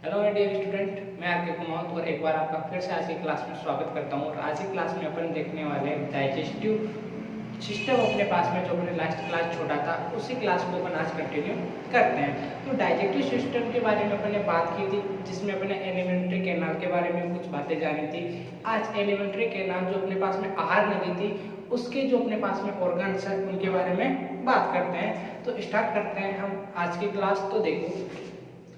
Hello my dear student, मैं are के कुमार और एक बार आपका फिर से आज की क्लास में स्वागत करता हूँ। और आज की क्लास में अपन देखने वाले डाइजेस्टिव सिस्टम अपने पास में जो अपने लास्ट क्लास छोड़ा था उसी क्लास को अपन आज कंटिन्यू करते हैं। तो डाइजेस्टिव सिस्टम के बारे में अपन ने बात की थी, जिसमें अपने एलिमेंट्री कैनाल के बारे में कुछ बातें जानी थी। आज एलिमेंट्री कैनाल जो अपने पास में आहार नली थी उसके जो अपने पास में ऑर्गन्स है उनके बारे में बात करते हैं। तो स्टार्ट करते हैं हम आज की क्लास। तो देखो,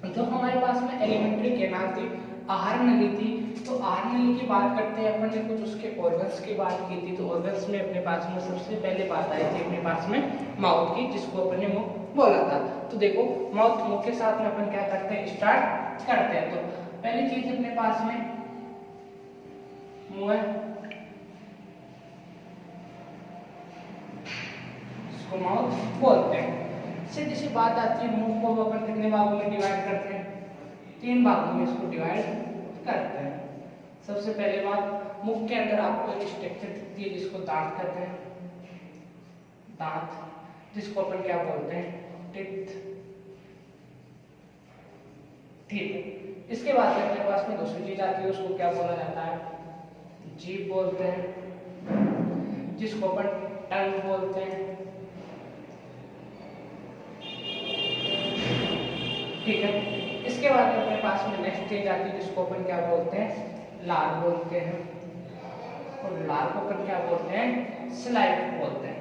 तो हमारे पास में एलिमेंट्री कैनाल थी, आहार नली थी। तो आहार नली की बात करते हैं अपन ने, कुछ उसके ऑर्गन्स की बात की थी। तो ऑर्गन्स में अपने पास में सबसे पहले बात आई थी अपने पास में माउथ की, जिसको अपन ने मुंह बोला था। तो देखो, मुंह के साथ में अपन क्या करते हैं, स्टार्ट करते हैं। तो पहली चीज अपने पास में मुंह है, इसको माउथ बोलते हैं। सीधी सी बात आती है, मुंह को अपन कितने भागों में डिवाइड करते हैं, 3 भागों में इसको डिवाइड करते हैं। सबसे पहले बात, मुंह के अंदर आपको एक स्ट्रक्चर दिखती है जिसको दांत कहते हैं, दांत, जिसको अपन क्या बोलते हैं, टीथ। ठीक है, इसके बाद में अपने पास में दूसरी चीज आती है, उसको क्या बोला जाता है, जीभ बोलते हैं, जिसको अपन टंग बोलते हैं। ठीक है, इसके बाद में अपने पास में नेक्स्ट स्टेज आती है जिसको अपन क्या बोलते हैं, लार बोलते हैं। और लार को अपन क्या बोलते हैं, स्लाइव बोलते हैं।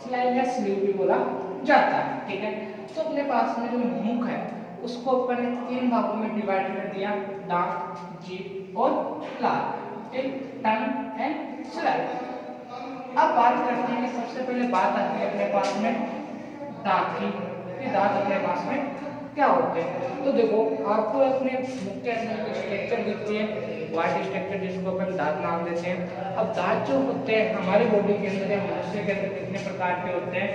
स्लाइव या स्लीव भी बोला जाता है। ठीक है, तो अपने पास में जो मुख है उसको अपन ने 3 भागों में डिवाइड कर दिया, दांत, जीभ और लार, टंग एंड स्लाइव। अब बात करते हैं कि सबसे पहले बात आती है अपने पास में दांत की। दांत अपने पास में क्या होते हैं, तो देखो आपको अपने मुख के अंदर स्ट्रक्चर दिखती है, व्हाइट स्ट्रक्चर, जिसको अपन दांत नाम देते हैं। अब दांत जो होते हैं हमारे बॉडी के अंदर या मनुष्य के अंदर कितने प्रकार के होते हैं,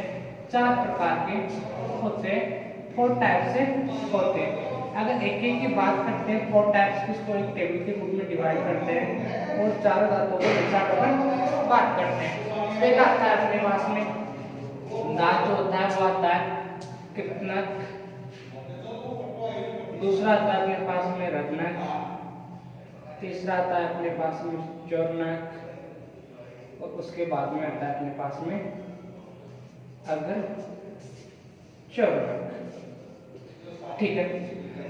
4 प्रकार के होते हैं, 4 टाइप से होते हैं। अगर एक एक की बात करते हैं 4 टाइप्स की, इसको एक टेबल के रूप में डिवाइड करते हैं और चारों दांतों को एक साथ अपन बात करते हैं। एक आता है अपने पास में दांत जो होता है वो आता है कृतनक, दूसरा आता है अपने पास में रत्नक, तीसरा आता है अपने पास में चौरनक और उसके बाद में आता है अपने पास में अग्र चौरनक। ठीक है,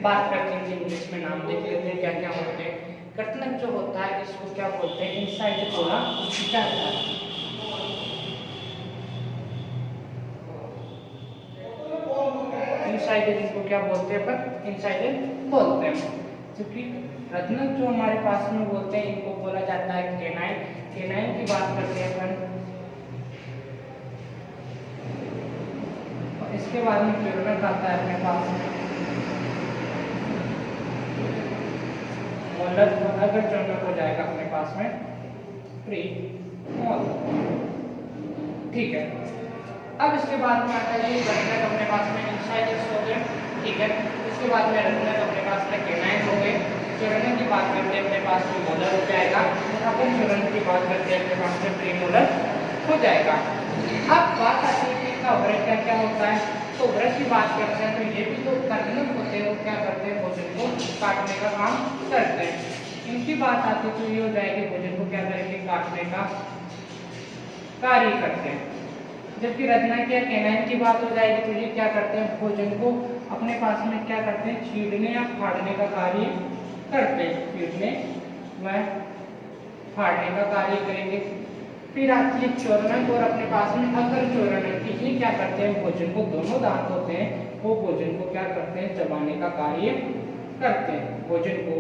बात करते हैं इंग्लिश में, नाम देख लेते हैं क्या क्या होते हैं। कृतनक जो होता है इसको क्या बोलते हैं, इनसाइड बोला जाता है। इनसाइडर, इनको क्या बोलते हैं अपन, इनसाइडर बोलते हैं। क्योंकि रत्नक जो हमारे पास में बोलते हैं इनको बोला जाता है केनाइन। केनाइन की बात करते हैं अपन, और इसके बाद में चौरनक आता है अपने पास में, मोलर। अगर चौरनक हो जाएगा अपने पास में प्री मोलर। ठीक है, अब इसके बाद में आता है ये रत्नक अपने पास में इनसाइडर्स हो गए। ठीक है, इसके बाद में रत्नक अपने पास में केनाइन हो गए। चौरनक की बात करते हैं अपने पास में मोलर हो जाएगा। अपन चौरनक की बात करते हैं अपने पास में प्रीमोलर हो जाएगा। अब बात आती है कि इसका ब्रश क्या क्या होता है। तो ब्रश की बात करते हैं तो ये भी जो कर्णक होते हैं वो क्या करते हैं, भोजन को काटने का काम करते हैं। इनकी बात आती है तो ये हो जाएगी, भोजन को क्या करेंगे, काटने का कार्य करते हैं। जबकि रत्नक या केनाइन की बात हो जाएगी तो ये क्या करते हैं, भोजन को अपने पास में क्या करते हैं, छींटने या फाड़ने का कार्य करते हैं, छींटने व फाड़ने का कार्य करेंगे। फिर आती है चौरनक और अपने पास में अग्र चौरनक, ये क्या करते हैं, भोजन को, दोनों दांत होते हैं वो भोजन को क्या करते हैं, चबाने का कार्य करते हैं, भोजन को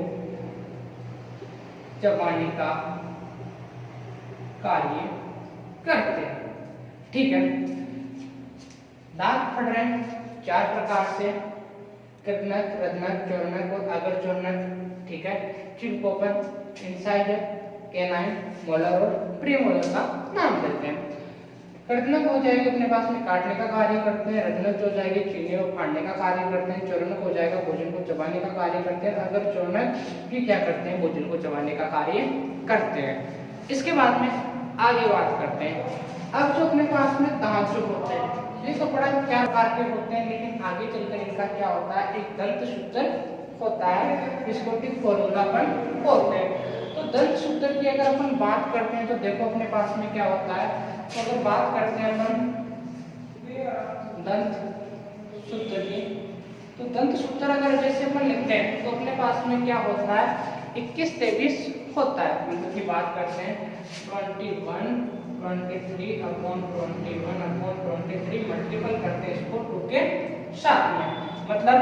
चबाने का कार्य करते हैं। ठीक है, दांत फट रहे हैं 4 प्रकार से, कृतनक, रत्नक, चौरनक और अग्र चौरनक। ठीक है, जिनको अपन इनसाइडर, केनाइन, मोलर और प्रीमोलर का नाम देते हैं। कृतनक हो जाएगी अपने पास में काटने का कार्य करते हैं, रत्नक हो जाएगी छीलने और फाड़ने का कार्य करते हैं, चौरनक हो जाएगा भोजन को चबाने का कार्य करते हैं, अग्र चौरनक भी क्या करते हैं, भोजन को चबाने का कार्य करते हैं। इसके बाद में आगे बात करते हैं। अब जो अपने पास में दांत जो होते हैं ये तो बड़ा क्या प्रकार के होते हैं, लेकिन आगे चलकर इनका क्या होता है, एक दंत सूत्र होता है, इसको भी फॉर्मूला अपन बोलते हैं। तो दंत सूत्र की अगर अपन बात करते हैं तो देखो अपने पास में क्या होता है। तो अगर बात करते हैं अपन दंत सूत्र की, तो दंत सूत्र अगर जैसे अपन लिखते हैं तो अपने पास में क्या होता है, 21-23 होता है। मतलब की बात करते हैं 21/23 मल्टीपल करते हैं इसको 2 के साथ में। मतलब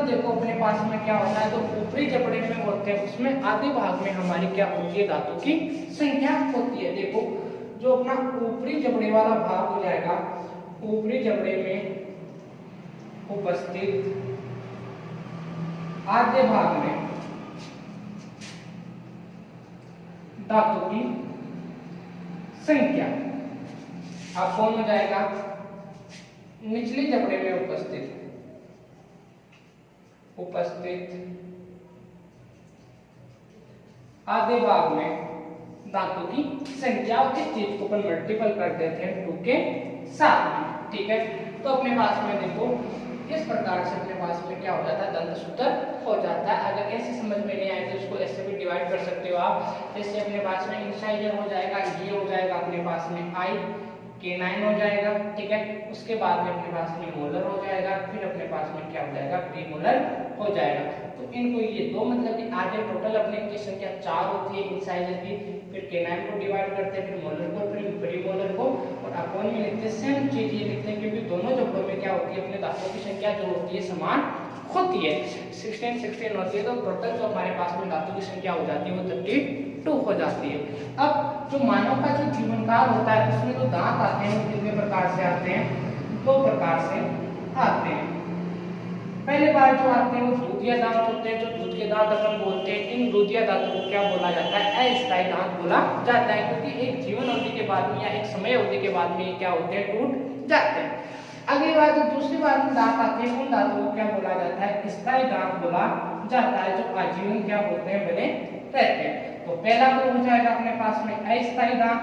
देखो अपने पास में क्या होता है, तो ऊपरी जबड़े में होते हैं उसमें आधे भाग में हमारी क्या होती है, धातु की संख्या होती है। देखो जो अपना ऊपरी जबड़े वाला भाग हो जाएगा, ऊपरी जबड़े में उपस्थित आधे भाग में धातु की संख्या अब कौन हो जाएगा, निचले जबड़े में उपस्थित आधे भाग में धातु की संख्या, इस चीज को अपन मल्टीपल कर देते हैं 2 के साथ में। ठीक है, तो अपने पास में देखो इस प्रकार से अपने पास में क्या हो जाता है, दंत सूत्र हो जाता है। अगर ऐसे समझ में नहीं आए तो इसको ऐसे भी डिवाइड कर सकते हो आप। जैसे अपने पास में इंसाइजर हो जाएगा, ये हो जाएगा अपने पास में आई K9 हो जाएगा। ठीक है, उसके बाद में अपने पास में मोलर हो जाएगा, फिर अपने पास में क्या हो जाएगा, प्रीमोलर हो जाएगा। तो इनको ये दो मतलब कि आगे टोटल अपने की संख्या 4 होती है इंसाइजर की, फिर K9 को डिवाइड करते हैं, फिर मोलर को, फिर प्रीमोलर को, और अपॉन में लिखते हैं सेम चीज ये लिखते हैं, क्योंकि दोनों जबड़ों में क्या होती है, अपने धातुओं की संख्या जो होती है समान होती है, 16 होती है। तो टोटल जो हमारे पास में धातु की संख्या हो जाती है वो 32 हो जाती है। अब जो मानव का जो जीवन काल होता है उसमें जो दांत आते हैं वो कितने प्रकार से आते हैं, 2 प्रकार से आते हैं। पहले बार जो आते हैं वो दूधिया दांत होते हैं, जो दूध के दांत अपन बोलते हैं। इन दूधिया दांतों को क्या बोला जाता है, अस्थायी दांत बोला जाता है, क्योंकि एक जीवन अवधि के बाद में या एक समय अवधि के बाद में ये क्या होते हैं, टूट जाते हैं। अगली बार जो दूसरी बार में दांत आते हैं उन दांतों को क्या बोला जाता है, स्थायी दांत बोला जाता है, जो आजीवन क्या होते हैं, बने रहते हैं। तो पहला तो हो जाएगा अपने पास में अस्थायी दांत,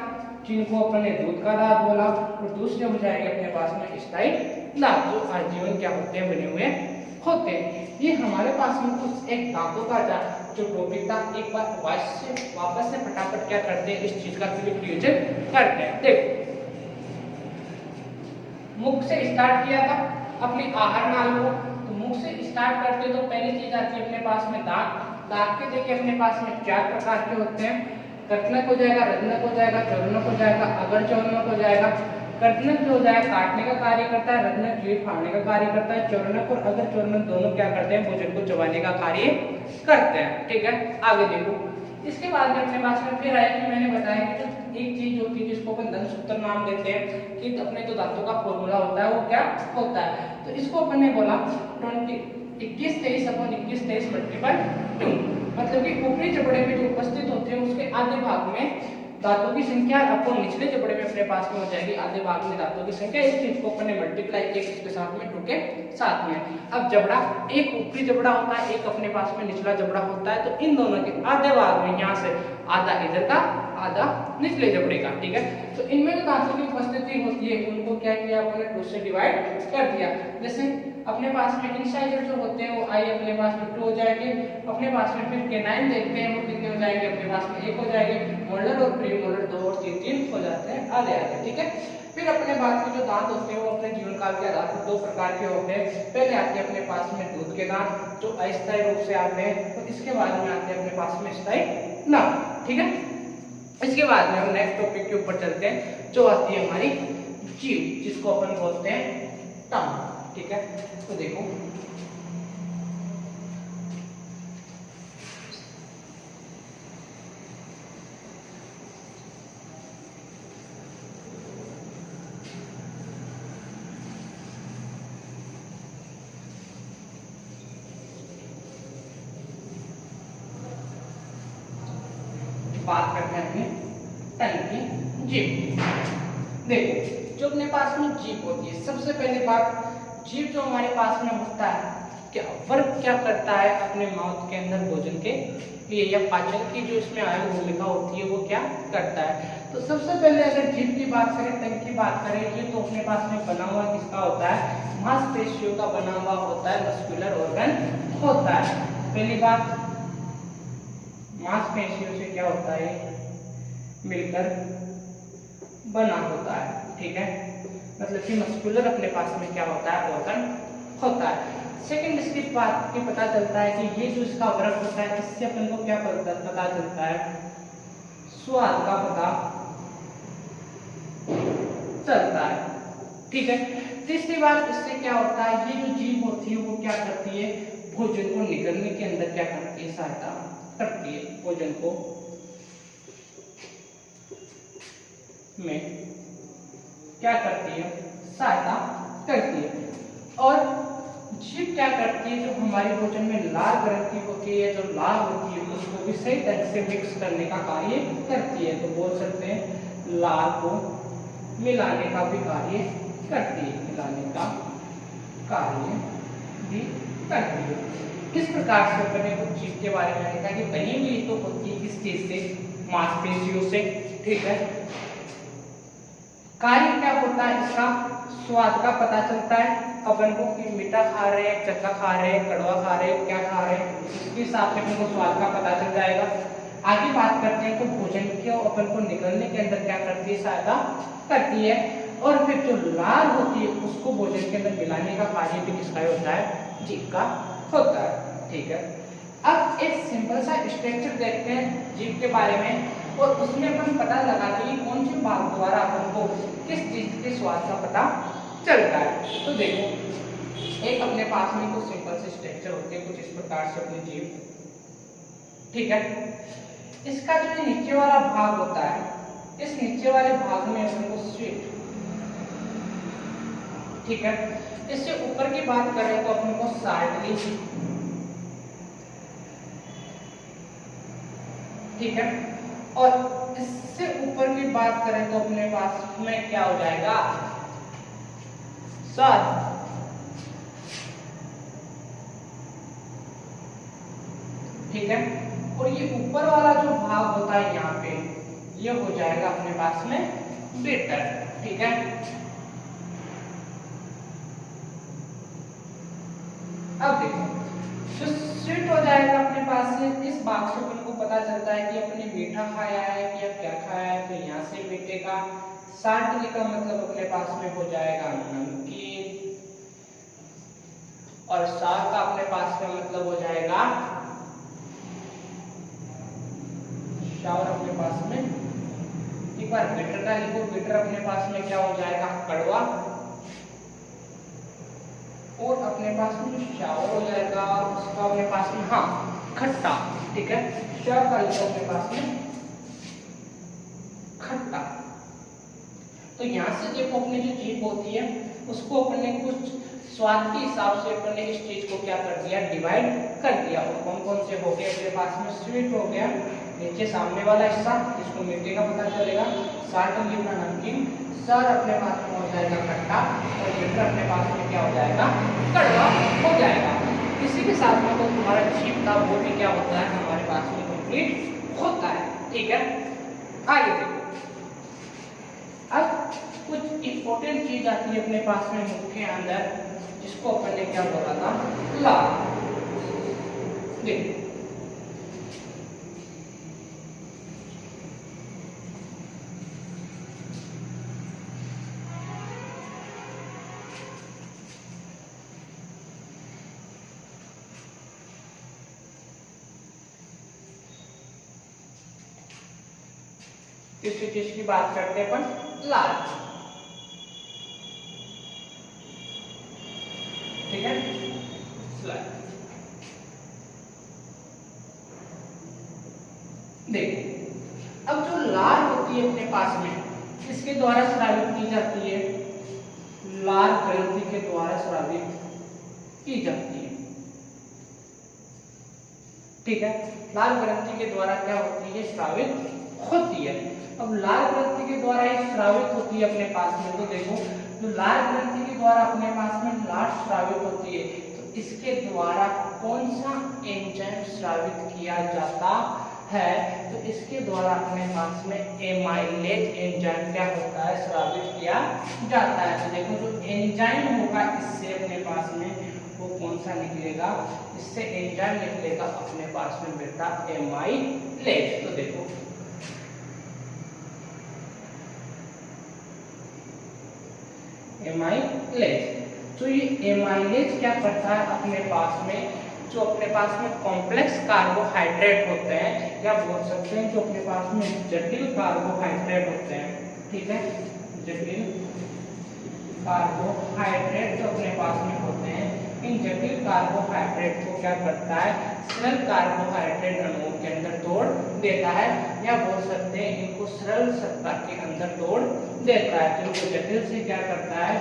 जिनको अपने दूध का दांत बोला, और दूसरे हो जाएंगे अपने पास में स्थायी दांत, जो आजीवन क्या होते हैं, बने हुए होते हैं। ये हमारे पास में कुछ एक दांतों का जो टॉपिक था, एक बार वापस से फटाफट क्या करते हैं, इस चीज का रिवीजन करते हैं। देखो मुख से स्टार्ट किया था अपनी आहार नाल को, तो मुख से स्टार्ट करते तो पहली चीज आती है अपने पास में दांत। दांत के देखिए अपने पास में 4 प्रकार के होते हैं, कर्तनक हो जाएगा, रत्नक हो जाएगा, चौरनक हो जाएगा, अगर चौरनक हो जाएगा। कर्तनक जो हो जाएगा काटने का कार्य करता है, रत्नक कीट फाड़ने का कार्य करता है, चौरनक और अगर चौरनक दोनों क्या करते हैं, भोजन को चबाने का कार्य करते हैं। ठीक है, आगे देखो इसके बाद में अपने पास में फिर आया कि मैंने बताया कि जो एक चीज होती है जिसको अपन दंत सूत्र नाम देते हैं, कि अपने जो दांतों का फॉर्मूला होता है वो क्या होता है, तो इसको अपन ने बोला 21-23/21-23 मल्टीपल 2, मतलब कि ऊपरी जबड़े में जो उपस्थित होते हैं उसके आधे भाग में दांतों की संख्या अपन निचले जबड़े में अपने पास में हो जाएगी आधे भाग में दांतों की संख्या। इस चीज को अपन ने मल्टीप्लाई किया इसके साथ में 2 के साथ में। अब जबड़ा एक ऊपरी जबड़ा होता है, एक अपने पास में निचला जबड़ा होता है, तो इन दोनों के आधे भाग में यहाँ से आधा इधर का, आधा निचले जबड़े का। ठीक है, तो इनमें जो दांतों की उपस्थिति होती है उनको क्या किया अपने 2 से डिवाइड कर दिया। जैसे अपने पास में इंसाइजर जो होते हैं वो आई अपने पास में 2 हो जाएंगे, अपने पास में फिर K9 देखते हैं वो कितने हो जाएंगे, अपने पास में 1 हो जाएंगे, मोलर और प्रीमोलर 2 और 3 हो जाते हैं आधे आधे। ठीक है, फिर अपने पास में जो दांत होते हैं वो अपने जीवन काल के आधार पर 2 प्रकार के होते हैं। पहले आते हैं अपने पास में दूध के दांत जो अस्थायी रूप से आते हैं, तो इसके बाद में आते हैं अपने पास में स्थायी दांत। ठीक है, इसके बाद में हम नेक्स्ट टॉपिक के ऊपर चलते हैं जो आती है हमारी जीभ, जिसको अपन बोलते हैं टंग। ठीक है, तो देखो बात करते हैं अपने टंग की जीभ। देखो जो अपने पास में जीभ होती है, सबसे पहले बात जीभ जो हमारे पास में होता है क्या वर्क क्या करता है अपने माउथ के अंदर भोजन के लिए, या पाचन की जो इसमें आयु भूमिका होती है वो क्या करता है। तो सबसे पहले अगर जीभ की बात करें, तंग की बात करें, ये तो अपने पास में बना हुआ किसका होता है, मांसपेशियों का बना हुआ होता है, मस्कुलर ऑर्गन होता है। पहली बात, मांसपेशियों से क्या होता है, मिलकर बना होता है, ठीक है, मतलब कि मस्कुलर अपने पास में क्या होता है, ऑर्गन होता है। सेकंड इसकी बात ये पता चलता है कि ये जो इसका वर्क होता है, इससे अपन को क्या पता चलता है, स्वाद का पता चलता है, ठीक है। तीसरी बात, इससे क्या होता है, ये जो जीभ होती है वो क्या करती है, भोजन को निगलने के अंदर क्या करती है, सहायता करती है, भोजन को में क्या करती है, सहायता करती है। और जीभ क्या करती है, जो हमारे भोजन में लार ग्रंथि होती है, जो लार होती है उसको भी सही ढंग से मिक्स करने का कार्य करती है। तो बोल सकते हैं लार को मिलाने का भी कार्य करती है, मिलाने का कार्य भी करती है। किस प्रकार से अपने को जीभ के बारे में देखा कि बनी हुई तो होती है किस चीज से, मांसपेशियों से, ठीक है। कार्य क्या होता है इसका, स्वाद का पता चलता है अपन को कि मीठा खा रहे हैं, चखा खा रहे हैं, कड़वा खा रहे हैं, क्या खा रहे हैं, इसके हिसाब से अपन को स्वाद का पता चल जाएगा। आगे बात करते हैं तो भोजन के अपन को निकलने के अंदर क्या करती है, सहायता करती है। और फिर जो लार होती है उसको भोजन के अंदर मिलाने का कार्य भी किसका होता है, जीभ का होता है, ठीक है। अब एक सिंपल सा स्ट्रक्चर देखते हैं जीभ के बारे में, और उसमें अपन पता लगाते हैं कौन से भाग द्वारा अपन को किस चीज के स्वाद का पता चलता है। तो देखो, एक अपने पास में कुछ सिंपल से स्ट्रक्चर होते हैं, कुछ इस प्रकार से अपनी जीभ, ठीक है। इसका जो नीचे वाला भाग होता है, इस नीचे वाले भाग में अपन को स्वीट, ठीक है। इससे ऊपर की बात करें तो अपन को साल्टली, ठीक है। और इससे ऊपर की बात करें तो अपने पास में क्या हो जाएगा, स्वाद, ठीक है। और ये ऊपर वाला जो भाग होता है यहाँ पे, ये हो जाएगा अपने पास में बिटर, ठीक है। अब देखो, तो स्वीट हो जाएगा अपने पास से, इस भाग से अपन को पता चलता है कि अपने मीठा खाया है या क्या खाया है, तो यहाँ से मीठे का, साल्टली का मतलब अपने पास में हो जाएगा नमकीन, और साग का अपने पास में मतलब हो जाएगा शावर, अपने पास में एक बार बिटर का लिखो, बिटर अपने पास में क्या हो जाएगा, कड़वा, और अपने पास में जो शावर हो जाएगा उसका अपने पास में, हाँ, खट्टा, ठीक है। शावर का लिखो अपने पास में खट्टा। तो यहाँ से देखो अपनी जो जीभ होती है उसको अपने कुछ स्वाद के हिसाब से अपने इस चीज को क्या कर दिया, डिवाइड कर दिया। और कौन कौन से हो गए अपने पास में, स्वीट हो गया, नीचे सामने वाला हिस्सा जिसको मीठे का पता चलेगा, साल्ट लिखना नमकीन, सर अपने पास में हो जाएगा खट्टा, और बिटर अपने पास में क्या हो जाएगा, कड़वा हो जाएगा। इसी के साथ में तो तुम्हारा जीभ का वो भी क्या होता है, हमारे पास में कंप्लीट होता है, ठीक है। आगे देखो, अब कुछ इंपॉर्टेंट चीज आती है अपने पास में मुख के अंदर, जिसको अपन ने क्या बोला था, लार। देखो, तीसरी चीज की बात करते हैं अपन, लार, ठीक है। देखो, अब जो लार होती है अपने पास में, इसके द्वारा स्रावित की जाती है, लार ग्रंथि के द्वारा स्रावित की जाती है, ठीक है। लार ग्रंथि के द्वारा क्या होती है, स्रावित होती है। अब लार ग्रंथि के द्वारा ये स्रावित होती है अपने पास में, तो देखो, जो लार ग्रंथि के द्वारा अपने पास में लार स्रावित होती है, तो इसके द्वारा कौन सा एंजाइम स्रावित किया जाता है, तो इसके द्वारा अपने पास में एमाइलेज एंजाइम क्या होता है, स्रावित किया जाता है। तो देखो जो एंजाइम होगा इससे अपने पास में वो कौन सा निकलेगा, इससे एंजाइम निकलेगा अपने पास में बेटा एमाइलेज। तो देखो एमाइलेज, तो ये एमाइलेज क्या करता है अपने पास में, जो अपने पास में कॉम्प्लेक्स कार्बोहाइड्रेट होते हैं, या बोल सकते हैं जो अपने पास में जटिल कार्बोहाइड्रेट होते हैं, ठीक है, जटिल कार्बोहाइड्रेट जो अपने पास में होते हैं, इन जटिल कार्बोहाइड्रेट को क्या करता है, सरल कार्बोहाइड्रेट अणुओं के अंदर तोड़ देता है, या बोल सकते हैं इनको सरल सत्ता के अंदर तोड़ देता है। तो इनको जटिल से क्या करता है,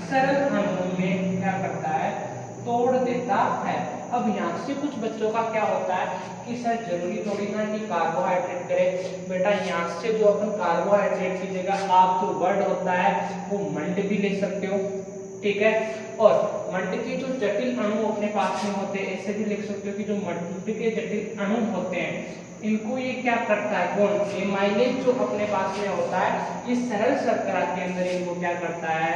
सरल अणुओं में क्या करता है, तोड़ देता है। अब यहाँ से कुछ बच्चों का क्या होता है कि सर जरूरी थोड़ी ना कि कार्बोहाइड्रेट करें, बेटा यहाँ से जो अपन कार्बोहाइड्रेट की जगह आप जो वर्ड होता है वो मंड भी ले सकते हो, ठीक है, और मंड के जो जटिल अणु अपने पास में होते हैं ऐसे भी लिख सकते हो कि जो मंड के जटिल अणु होते हैं इनको ये क्या करता है, कौन, एमाइलेज जो अपने पास में होता है ये सरल शर्करा के अंदर इनको क्या करता है,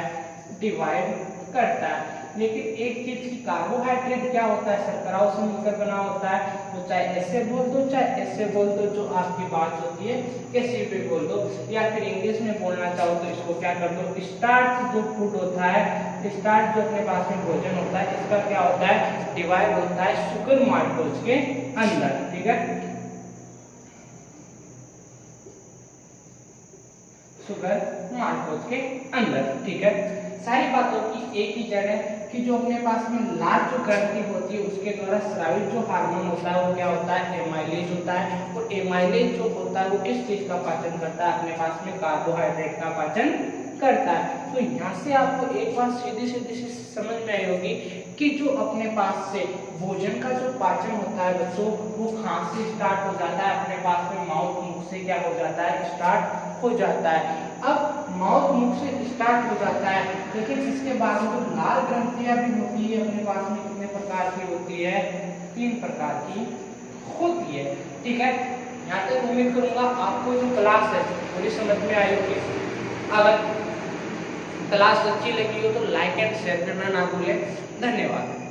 डिवाइड करता है। लेकिन एक चीज की कार्बोहाइड्रेट क्या होता है, शर्कराओं से मिलकर बना होता है, तो चाहे ऐसे बोल दो चाहे ऐसे बोल दो, जो आपकी बात होती है कैसे भी बोल दो, या फिर इंग्लिश में बोलना चाहो तो इसको क्या कर दो, स्टार्च जो फूड होता है, स्टार्च जो अपने पास में भोजन होता है इसका क्या होता है, डिवाइड होता है शुगर माल्टोज के अंदर, ठीक है, शुगर माल्टोज के अंदर, ठीक है। सारी बातों की एक ही जड़ है कि जो अपने पास में लाल जो ग्रंथि होती है उसके द्वारा स्रावित जो हार्मोन होता है वो क्या होता है, एमाइलेज होता है, और एमाइलेज जो होता है वो किस चीज का पाचन करता है, अपने पास में कार्बोहाइड्रेट का पाचन करता है। तो यहाँ से आपको एक बात सीधी सीधी से समझ में आई होगी कि जो अपने पास से भोजन का जो पाचन होता है बच्चों वो कहाँ से स्टार्ट हो जाता है, अपने पास में माउथ मुख से क्या हो जाता है, स्टार्ट हो जाता है। अब माउथ मुख से स्टार्ट हो जाता है, लेकिन इसके बाद जो लाल ग्रंथियां भी होती है अपने पास में कितने प्रकार की होती है, 3 प्रकार की होती है, ठीक है। यहाँ तक उम्मीद करूंगा आपको जो क्लास है पूरी समझ में आई होगी। अगर क्लास अच्छी लगी हो तो लाइक एंड शेयर करना ना भूलें। धन्यवाद।